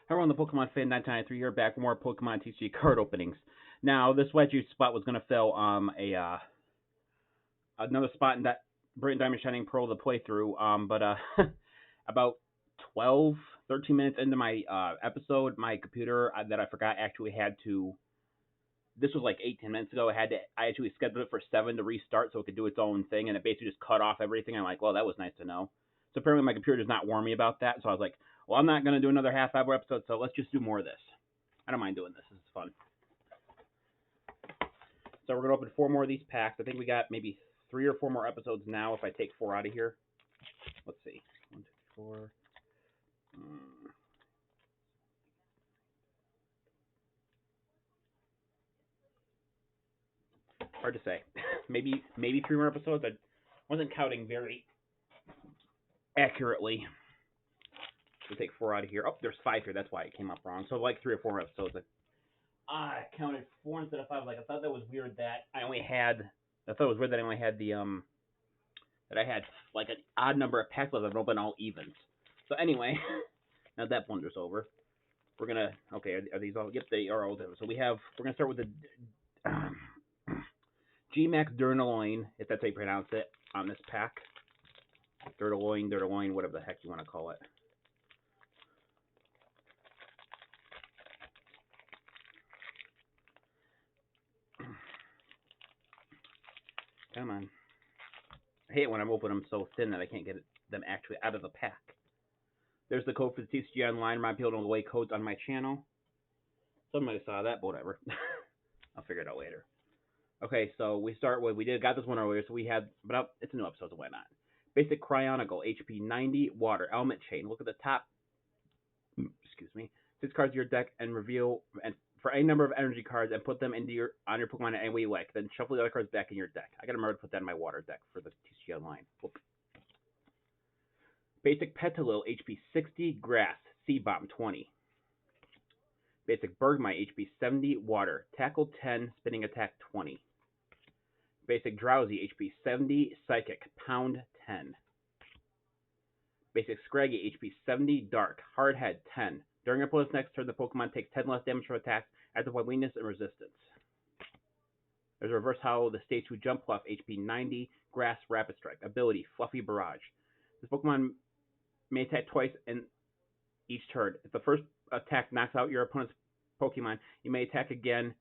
Everyone, the Pokemon fan 1993 here, back with more Pokemon TCG card openings. Now, this wedgie spot was going to fill another spot in that Brilliant Diamond Shining Pearl to play through. But about 12, 13 minutes into my episode, my computer that I forgot actually had to. This was like 18 minutes ago. I actually scheduled it for 7 to restart so it could do its own thing, and it basically just cut off everything. I'm like, well, that was nice to know. So apparently my computer does not warn me about that. So I was like, well, I'm not going to do another half-hour episode, so let's just do more of this. I don't mind doing this. This is fun. So we're going to open 4 more of these packs. I think we got maybe 3 or 4 more episodes now if I take 4 out of here. Let's see. 1, 2, 4. Hard to say. maybe 3 more episodes. I wasn't counting very accurately. We'll take 4 out of here. Oh, there's 5 here. That's why it came up wrong. So like 3 or 4 more episodes. I counted 4 instead of 5. Like I thought that was weird that I only had. I thought it was weird that I only had the that I had like an odd number of packs left that open all evens. So anyway, now that blunder's over. We're gonna okay. Are these all? Yep, they are all. So we're gonna start with the G-Max Duraloin, if that's how you pronounce it, on this pack. Duraloin, whatever the heck you want to call it. Come on. I hate it when I'm opening them so thin that I can't get them actually out of the pack. There's the code for the TCG Online. Remind people to away codes on my channel. Somebody saw that, but whatever. I'll figure it out later. Okay, so we start with, got this one earlier, so we had, but it's a new episode, so why not? Basic Cryonicle, HP 90, Water, Element Chain. Look at the top, 6 cards of your deck and reveal, and for any number of energy cards and put them on your Pokemon in any way you like. Then shuffle the other cards back in your deck. I gotta remember to put that in my Water deck for the TCG Online. Whoop. Basic Petalil, HP 60, Grass, Seed-Bomb 20. Basic Bergmite, HP 70, Water, Tackle 10, Spinning Attack 20. Basic Drowsy, HP 70, Psychic, Pound 10. Basic Scraggy, HP 70, Dark, Hard Head 10. During your opponent's next turn, the Pokemon takes 10 less damage from attacks as applied weakness and resistance. There's a Reverse Hollow, the Stage 2 Jump Fluff, HP 90, Grass, Rapid Strike. Ability, Fluffy Barrage. This Pokemon may attack twice in each turn. If the first attack knocks out your opponent's Pokemon, you may attack again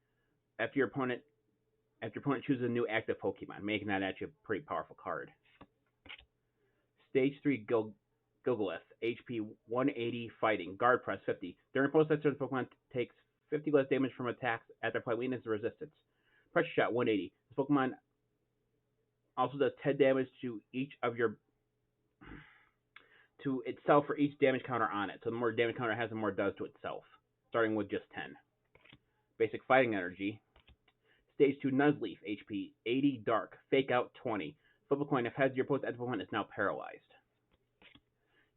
after your opponent chooses a new active Pokemon, making that actually a pretty powerful card. Stage 3 Gilgalith, HP 180, Fighting, Guard Press 50. During post-turn, the Pokemon takes 50 less damage from attacks after apply weakness and resistance. Pressure Shot 180. This Pokemon also does 10 damage to itself for each damage counter on it. So the more damage counter it has, the more it does to itself, starting with just 10. Basic Fighting Energy. Stage 2 Nuzleaf, HP 80, Dark, Fake Out 20. Flip a coin. If heads, your opponent's active Pokemon is now paralyzed.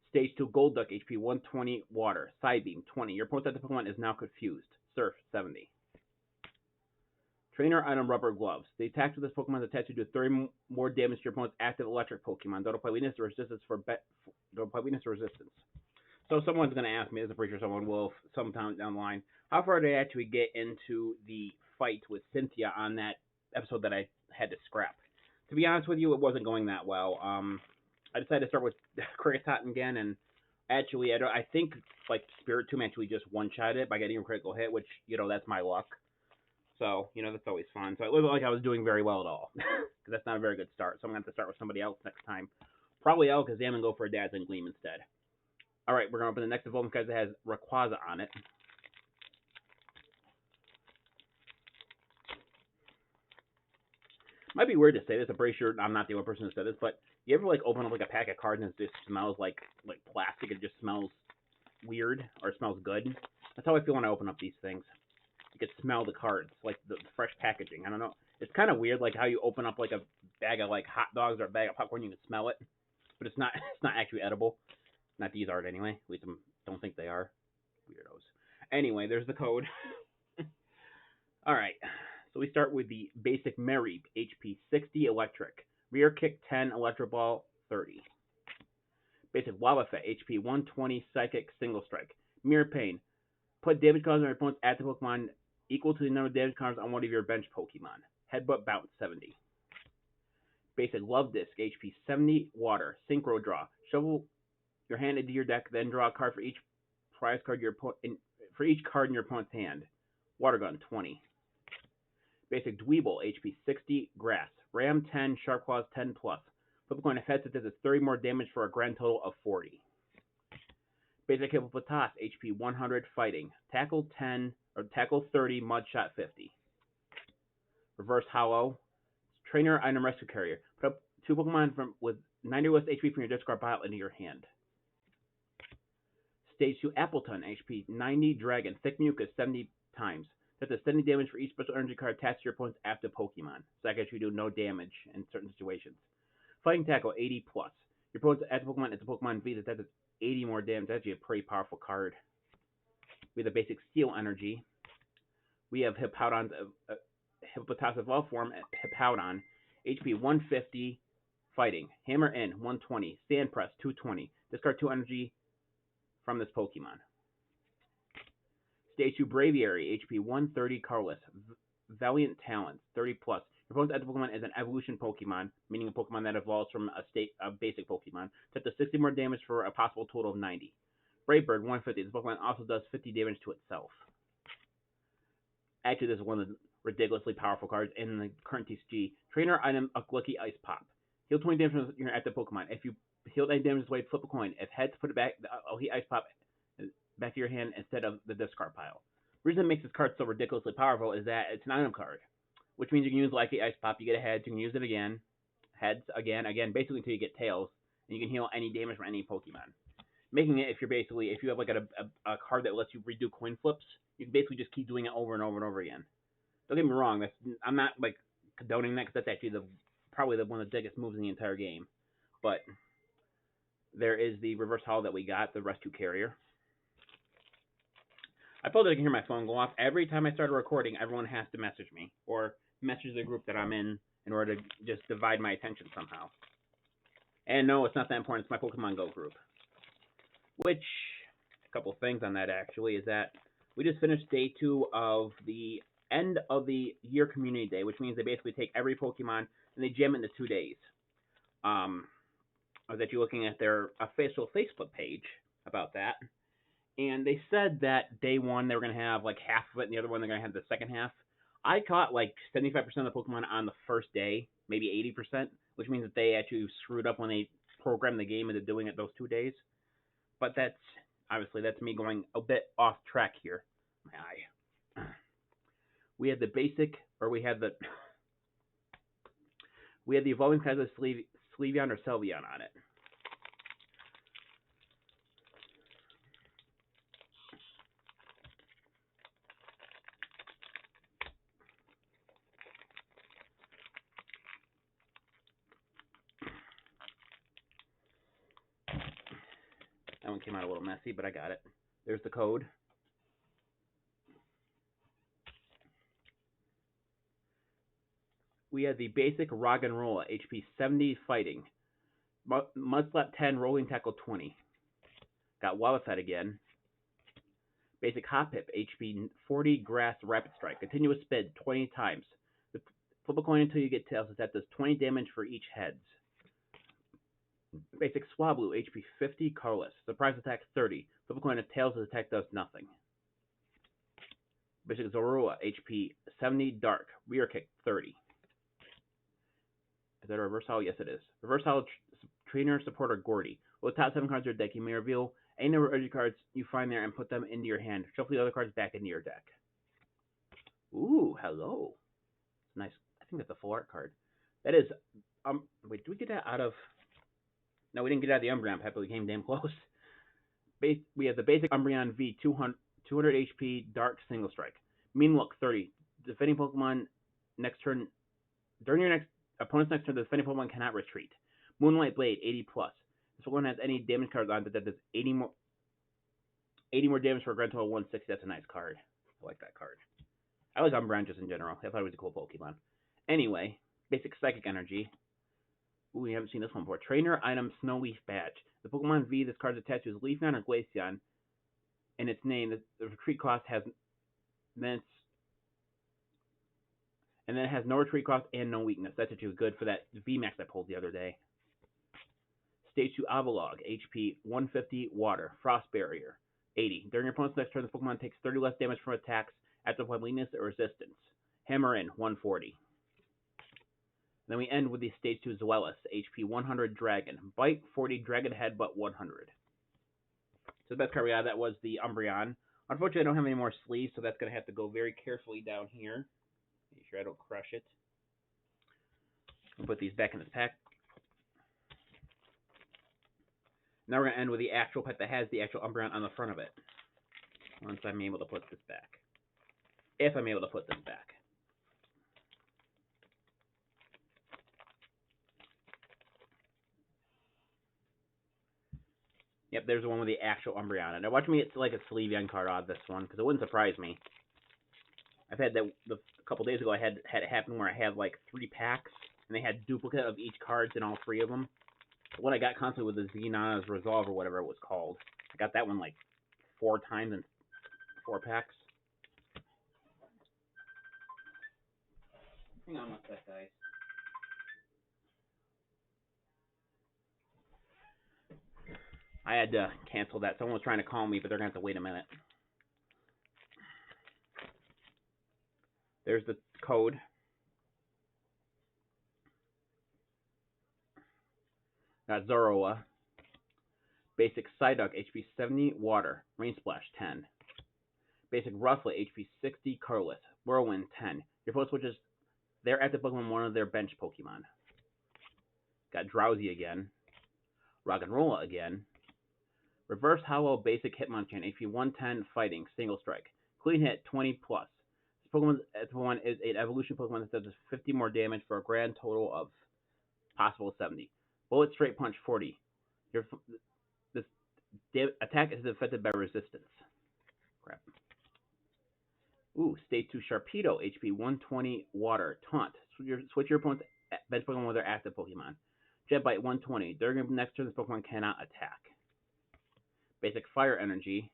Stage 2 Golduck, HP 120, Water, Psybeam 20. Your opponent's active Pokemon is now confused. Surf 70. Trainer Item Rubber Gloves. The attacks with this Pokemon is attached to do 30 more damage to your opponent's active electric Pokemon. Don't apply weakness or resistance So someone's going to ask me, as a pretty sure someone will sometime down the line, how far did I actually get into the fight with Cynthia on that episode that I had to scrap? To be honest with you, it wasn't going that well. I decided to start with Kricketot again, and actually, I think like Spiritomb actually just one-shot it by getting a critical hit, which, that's my luck. So, that's always fun. So it wasn't like I was doing very well at all, because that's not a very good start. So I'm going to have to start with somebody else next time. Probably Alakazam and go for a Dazzling Gleam instead. All right, we're going to open the next evolvement because it has Rayquaza on it. Might be weird to say this. I'm pretty sure I'm not the only person who said this, but you ever like open up like a pack of cards and it just smells like plastic? It just smells weird or smells good. That's how I feel when I open up these things. You can smell the cards, like the fresh packaging. I don't know. It's kind of weird, like how you open up like a bag of like hot dogs or a bag of popcorn, you can smell it, but it's not actually edible. Not these aren't anyway. At least I don't think they are. Weirdos. Anyway, there's the code. All right. So we start with the basic Mareep, HP 60, Electric. Rear Kick 10, Electro Ball 30. Basic Wobbuffet, HP 120, Psychic, Single Strike. Mirror Pain. Put damage cards on your opponent's active Pokemon equal to the number of damage cards on one of your bench Pokemon. Headbutt Bounce 70. Basic Love Disc, HP 70, Water, Synchro Draw. Shovel your hand into your deck, then draw a card for each prize card for each card in your opponent's hand. Water Gun 20. Basic Dweeble, HP 60, Grass. Ram 10, Sharp Claws 10 plus. Flip a coin if heads, it does 30 more damage for a grand total of 40. Basic Hippopotas, HP 100, Fighting. Tackle 10, or Tackle 30, Mud Shot 50. Reverse Hollow, Trainer Item Rescue Carrier. Put up 2 Pokemon with 90 less HP from your discard pile into your hand. Stage 2 Appleton, HP 90, Dragon. Thick Mucus 70 times. That does 70 damage for each special energy card attached to your opponent's active Pokemon. So that gets you do no damage in certain situations. Fighting Tackle 80 plus. Your opponent's active Pokemon is a Pokemon V that does 80 more damage. That's actually a pretty powerful card. We have the basic Steel Energy. We have Hippowdon's Hippopotas Evolved form, Hippowdon. HP 150, Fighting. Hammer in 120. Stand Press 220. Discard 2 energy from this Pokemon. Stage 2 Braviary, HP 130, Carless. Valiant Talents 30 plus. Your opponent's active Pokemon is an evolution Pokemon, meaning a Pokemon that evolves from a basic Pokemon. Set to 60 more damage for a possible total of 90. Brave Bird 150. This Pokemon also does 50 damage to itself. Actually, this is one of the ridiculously powerful cards in the current TCG. Trainer Item Lucky Ice Pop. Heal 20 damage from your active Pokemon. If you heal any damage this way, flip a coin. If heads, put it back. Lucky Ice Pop back to your hand instead of the discard pile. The reason it makes this card so ridiculously powerful is that it's an item card, which means you can use Lucky Ice Pop. You get a head, you can use it again, heads again, basically until you get tails, and you can heal any damage from any Pokemon. Making it, if you have like a card that lets you redo coin flips, you can basically just keep doing it over and over and over again. Don't get me wrong, I'm not like condoning that, because that's actually probably one of the biggest moves in the entire game. But there is the reverse holo that we got, the Rescue Carrier. I probably can hear my phone go off. Every time I start a recording, everyone has to message me or message the group that I'm in order to just divide my attention somehow. And no, it's not that important. It's my Pokemon Go group. Which, a couple things on that actually, is that we just finished day 2 of the end of the year community day, which means they basically take every Pokemon and they jam it into 2 days. I was actually looking at their official Facebook page about that. And they said that day 1 they were going to have like half of it, and the other one they're going to have the second half. I caught like 75% of the Pokemon on the first day, maybe 80%, which means that they actually screwed up when they programmed the game into doing it those 2 days. But that's me going a bit off track here. My eye. We had the basic, or we had the evolving kinds of Sleeveon or Sylveon on it. That one came out a little messy, but I got it. There's the code. We had the basic Roggenrola, HP 70, Fighting. Mudslap 10, Rolling Tackle 20. Got Wobbuffet again. Basic Hoppip, HP 40, Grass, Rapid Strike. Continuous Spin 20 times. Flip a coin until you get tails. That does 20 damage for each heads. Basic Swablu, HP 50, Carless. Surprise Attack 30. Flip a coin if tails, the attack does nothing. Basic Zorua, HP 70, Dark. Rear Kick 30. Is that a reverse holo? Yes, it is. Reverse holo Trainer Supporter Gordy. With the top 7 cards of your deck, you may reveal any number of energy cards you find there and put them into your hand. Shuffle the other cards back into your deck. Ooh, hello. Nice. I think that's a full art card. That is, wait, did we get that out of... No, we didn't get out of the Umbreon pack, but we came damn close. We have the basic Umbreon V, 200 HP, Dark, Single Strike. Mean Look, 30. Defending Pokemon next turn... During your opponent's next turn, the defending Pokemon cannot retreat. Moonlight Blade, 80 plus. This Pokemon has any damage cards on it that does 80 more damage for a grand total of 160. That's a nice card. I like that card. I like Umbreon just in general. I thought it was a cool Pokemon. Anyway, basic Psychic Energy. Ooh, we haven't seen this one before. Trainer Item Snowleaf Badge. The Pokemon V this card is attached to is Leafeon or Glaceon, in its name. The retreat cost has then and then it has no retreat cost and no weakness. That's actually good for that VMAX I pulled the other day. Stage 2 Avalog, HP 150, Water, Frost Barrier, 80. During your opponent's next turn, the Pokemon takes 30 less damage from attacks after applying weakness or resistance. Hammer in, 140. Then we end with the Stage 2 Zweilous, HP 100, Dragon, Bite, 40, Dragon Head, but 100. So the best card we got, that was the Umbreon. Unfortunately, I don't have any more sleeves, so that's going to have to go very carefully down here. Make sure I don't crush it. I'll put these back in this pack. Now we're going to end with the actual pet that has the actual Umbreon on the front of it. Once I'm able to put this back. If I'm able to put this back. Yep, there's the one with the actual Umbreon. And now watch me get like a sleeve end card out of this one, because it wouldn't surprise me. I've had that a couple days ago. I had it happen where I had like 3 packs, and they had duplicate of each cards in all 3 of them. What I got constantly with the Xenon's Resolve or whatever it was called. I got that one like 4 times in 4 packs. Hang on one sec, guys. I had to cancel that. Someone was trying to call me, but they're going to have to wait a minute. There's the code. Got Zoroa. Basic Psyduck, HP 70, Water. Rain Splash, 10. Basic Rufflet, HP 60, Colorless. Whirlwind, 10. Your opponent switches their active Pokemon one of their bench Pokemon. Got Drowsy again. Roggenrola again. Reverse Hollow Basic Hitmonchan, HP 110, Fighting, Single Strike. Clean Hit, 20+. This Pokemon is an evolution Pokemon that does 50 more damage for a grand total of possible 70. Bullet Straight Punch, 40. This attack is affected by resistance. Crap. Ooh, Stage 2 Sharpedo, HP 120, Water, Taunt. Switch your opponent's bench Pokemon with their active Pokemon. Jet Bite, 120. During your next turn, this Pokemon cannot attack. Basic Fire Energy.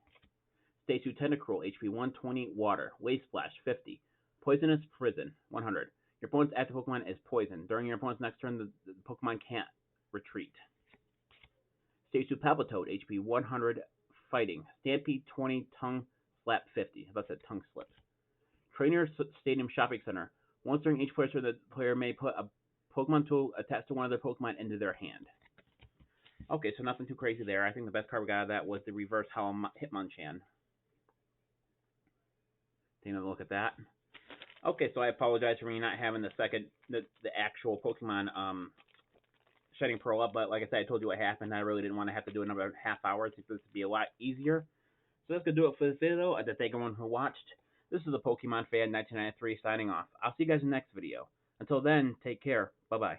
Stage 2 Tentacruel, HP 120, Water. Wave Splash, 50. Poisonous Prison, 100. Your opponent's active Pokemon is poison. During your opponent's next turn, the Pokemon can't retreat. Stage 2 Palpitoad, HP 100, Fighting. Stampede, 20, Tongue Slap, 50. That's a Tongue Slip. Trainer Stadium Shopping Center. Once during each player, the player may put a Pokemon tool attached to one of their Pokemon into their hand. Okay, so nothing too crazy there. I think the best card we got out of that was the Reverse Hollow Hitmonchan. Take another look at that. Okay, so I apologize for me not having the actual Pokemon Shining Pearl up, but like I said, I told you what happened. I really didn't want to have to do another half hour. I think this would be a lot easier. So that's going to do it for this video. I'd like to thank everyone who watched. This is the Pokemon Fan 1993 signing off. I'll see you guys in the next video. Until then, take care. Bye-bye.